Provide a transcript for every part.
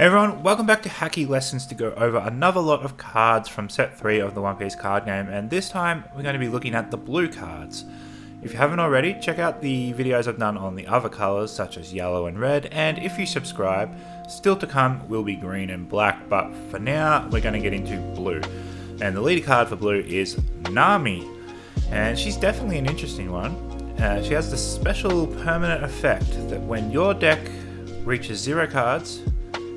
Everyone, welcome back to Hacky Lessons to go over another lot of cards from set 3 of the One Piece card game, and this time we're going to be looking at the blue cards. If you haven't already, check out the videos I've done on the other colours such as yellow and red, and if you subscribe, still to come will be green and black, but for now we're going to get into blue. And the leader card for blue is Nami, and she's definitely an interesting one. She has the special permanent effect that when your deck reaches 0 cards,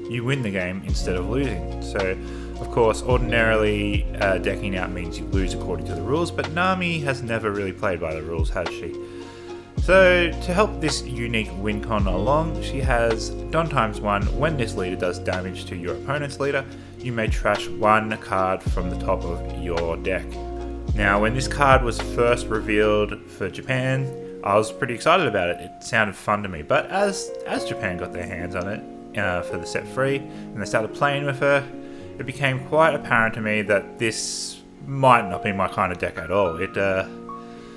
you win the game instead of losing. So, of course, ordinarily decking out means you lose according to the rules, but Nami has never really played by the rules, has she? So, to help this unique win con along, she has Don times 1. When this leader does damage to your opponent's leader, you may trash 1 card from the top of your deck. Now, when this card was first revealed for Japan, I was pretty excited about it. It sounded fun to me, but as Japan got their hands on it, for the set 3, and they started playing with her, it became quite apparent to me that this might not be my kind of deck at all. It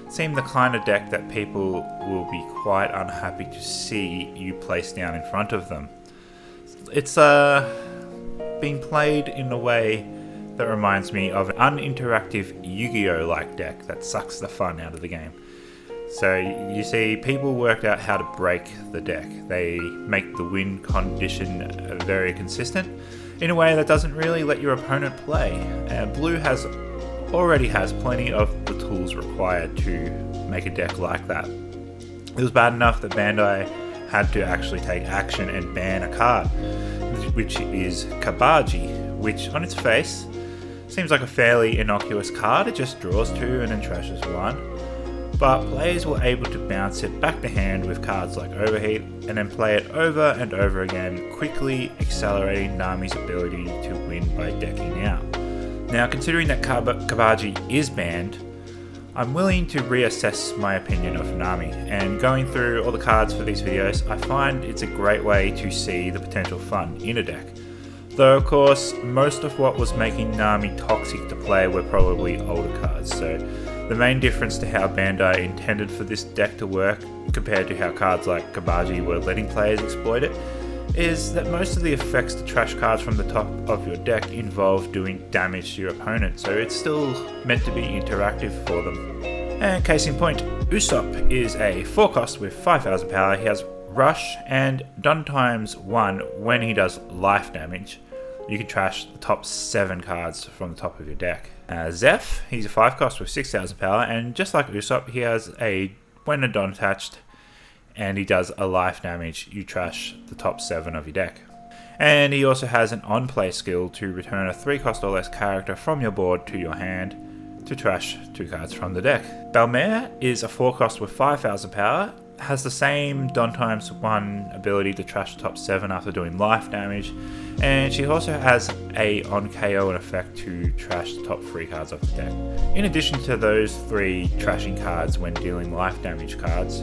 seemed the kind of deck that people will be quite unhappy to see you place down in front of them. It's being played in a way that reminds me of an uninteractive Yu-Gi-Oh! Like deck that sucks the fun out of the game. So you see, people worked out how to break the deck. They make the win condition very consistent in a way that doesn't really let your opponent play. Blue already has plenty of the tools required to make a deck like that. It was bad enough that Bandai had to actually take action and ban a card, which is Kabaji, which on its face seems like a fairly innocuous card. It just draws 2 and then trashes 1. But players were able to bounce it back to hand with cards like Overheat and then play it over and over again, quickly accelerating Nami's ability to win by decking out. Now, considering that Kabaji is banned, I'm willing to reassess my opinion of Nami, and going through all the cards for these videos, I find it's a great way to see the potential fun in a deck. Though of course, most of what was making Nami toxic to play were probably older cards, so the main difference to how Bandai intended for this deck to work compared to how cards like Kabaji were letting players exploit it is that most of the effects to trash cards from the top of your deck involve doing damage to your opponent, so it's still meant to be interactive for them. And case in point, Usopp is a 4 cost with 5000 power. He has Rush and Don times 1 when he does life damage. You can trash the top 7 cards from the top of your deck. Zeph, he's a 5 cost with 6000 power, and just like Usopp, he has when a Don attached and he does a life damage, you trash the top 7 of your deck. And he also has an on-play skill to return a 3 cost or less character from your board to your hand to trash 2 cards from the deck. Balmer is a 4 cost with 5000 power, has the same Don times 1 ability to trash the top 7 after doing life damage, and she also has on KO an effect to trash the top 3 cards of the deck. In addition to those 3 trashing cards when dealing life damage cards,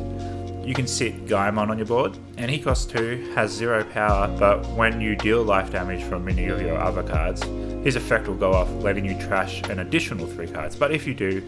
you can sit Gaimon on your board, and he costs 2, has 0 power, but when you deal life damage from any of your other cards, his effect will go off, letting you trash an additional 3 cards, but if you do,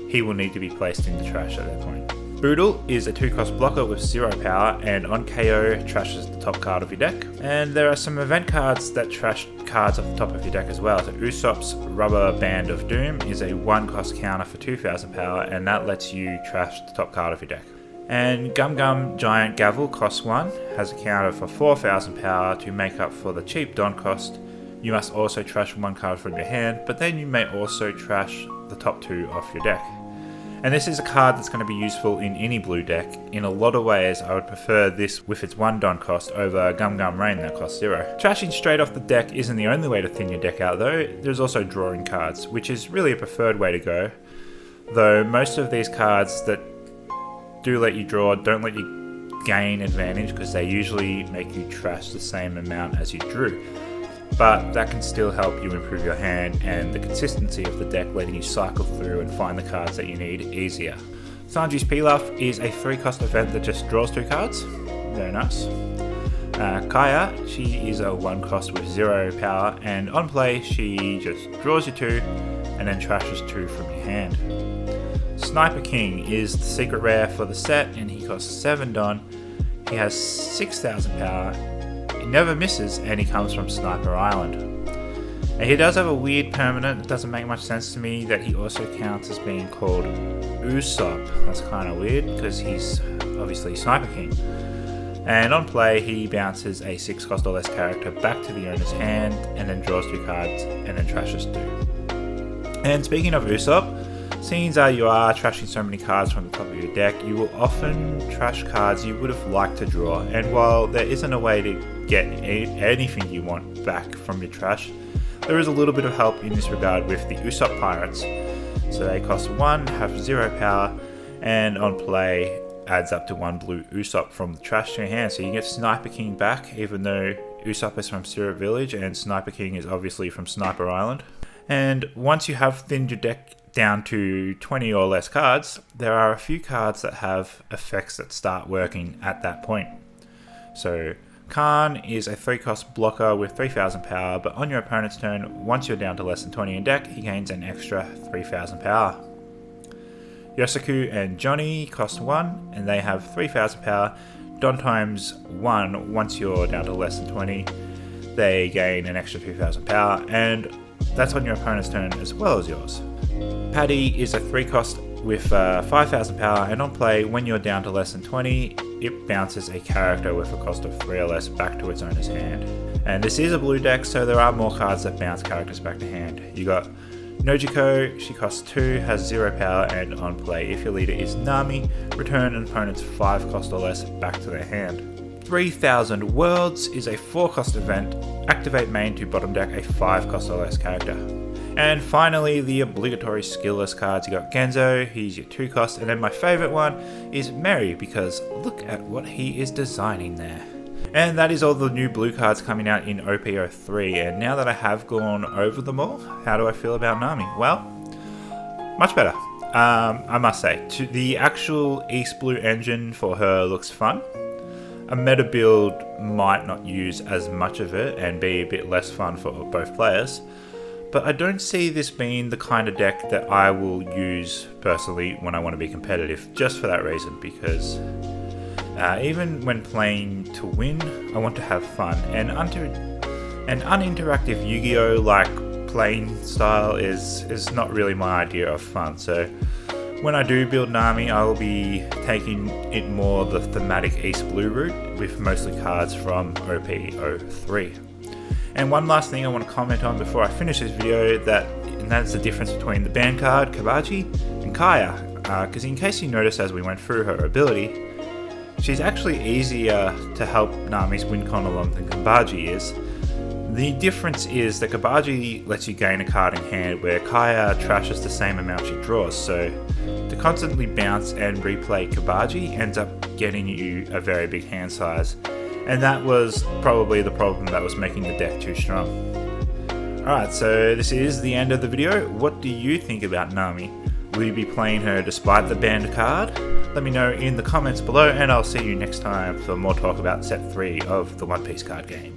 he will need to be placed in the trash at that point. Boodle is a 2 cost blocker with 0 power, and on KO trashes the top card of your deck. And there are some event cards that trash cards off the top of your deck as well. So Usopp's Rubber Band of Doom is a 1 cost counter for 2000 power, and that lets you trash the top card of your deck. And Gum Gum Giant Gavel costs 1, has a counter for 4000 power to make up for the cheap Don cost. You must also trash 1 card from your hand, but then you may also trash the top 2 off your deck. And this is a card that's going to be useful in any blue deck. In a lot of ways, I would prefer this with its 1 Don cost over Gum Gum Rain that costs 0. Trashing straight off the deck isn't the only way to thin your deck out though. There's also drawing cards, which is really a preferred way to go. Though most of these cards that do let you draw don't let you gain advantage because they usually make you trash the same amount as you drew. But that can still help you improve your hand and the consistency of the deck, letting you cycle through and find the cards that you need easier. Sanji's Pilaf is a 3 cost event that just draws 2 cards. Very nice. Kaya, she is a 1 cost with 0 power, and on play she just draws you 2 and then trashes 2 from your hand. Sniper King is the secret rare for the set, and he costs 7 Don. He has 6000 power. never misses, and he comes from Sniper Island. And he does have a weird permanent. It doesn't make much sense to me that he also counts as being called Usopp. That's kind of weird because he's obviously Sniper King. And on play, he bounces a 6 cost or less character back to the owner's hand and then draws 2 cards and then trashes 2. And speaking of Usopp, since you are trashing so many cards from the top of your deck, you will often trash cards you would have liked to draw. And while there isn't a way to get anything you want back from your trash, there is a little bit of help in this regard with the Usopp Pirates. So they cost 1, have 0 power, and on play adds up to 1 blue Usopp from the trash to your hand. So you get Sniper King back, even though Usopp is from Syrup Village and Sniper King is obviously from Sniper Island. And once you have thinned your deck down to 20 or less cards, there are a few cards that have effects that start working at that point. So Khan is a 3 cost blocker with 3000 power, but on your opponent's turn, once you're down to less than 20 in deck, he gains an extra 3000 power. Yosaku and Johnny cost 1, and they have 3000 power. Don times 1, once you're down to less than 20, they gain an extra 2000 power, and that's on your opponent's turn as well as yours. Paddy is a 3 cost with 5000 power, and on play, when you're down to less than 20, it bounces a character with a cost of 3 or less back to its owner's hand. And this is a blue deck, so there are more cards that bounce characters back to hand. You got Nojiko, she costs 2, has 0 power, and on play, if your leader is Nami, return an opponent's 5 cost or less back to their hand. 3000 Worlds is a 4 cost event. Activate main to bottom deck a 5 cost or less character. And finally, the obligatory skillless cards. You got Genzo, he's your 2 cost, and then my favourite one is Mary, because look at what he is designing there. And that is all the new blue cards coming out in OP03, and now that I have gone over them all, how do I feel about Nami? Well, much better, I must say. The actual East Blue engine for her looks fun. A meta build might not use as much of it and be a bit less fun for both players, but I don't see this being the kind of deck that I will use personally when I want to be competitive, just for that reason, because even when playing to win, I want to have fun, and an uninteractive Yu-Gi-Oh! Like playing style is not really my idea of fun. So when I do build Nami, I will be taking it more the thematic East Blue route, with mostly cards from OP03. And one last thing I want to comment on before I finish this video, and that's the difference between the band card, Kabaji, and Kaya, because in case you noticed as we went through her ability, she's actually easier to help Nami's win con along than Kabaji is. The difference is that Kabaji lets you gain a card in hand, where Kaya trashes the same amount she draws, so to constantly bounce and replay Kabaji ends up getting you a very big hand size, and that was probably the problem that was making the deck too strong. Alright, so this is the end of the video. What do you think about Nami? Will you be playing her despite the banned card? Let me know in the comments below, and I'll see you next time for more talk about set 3 of the One Piece card game.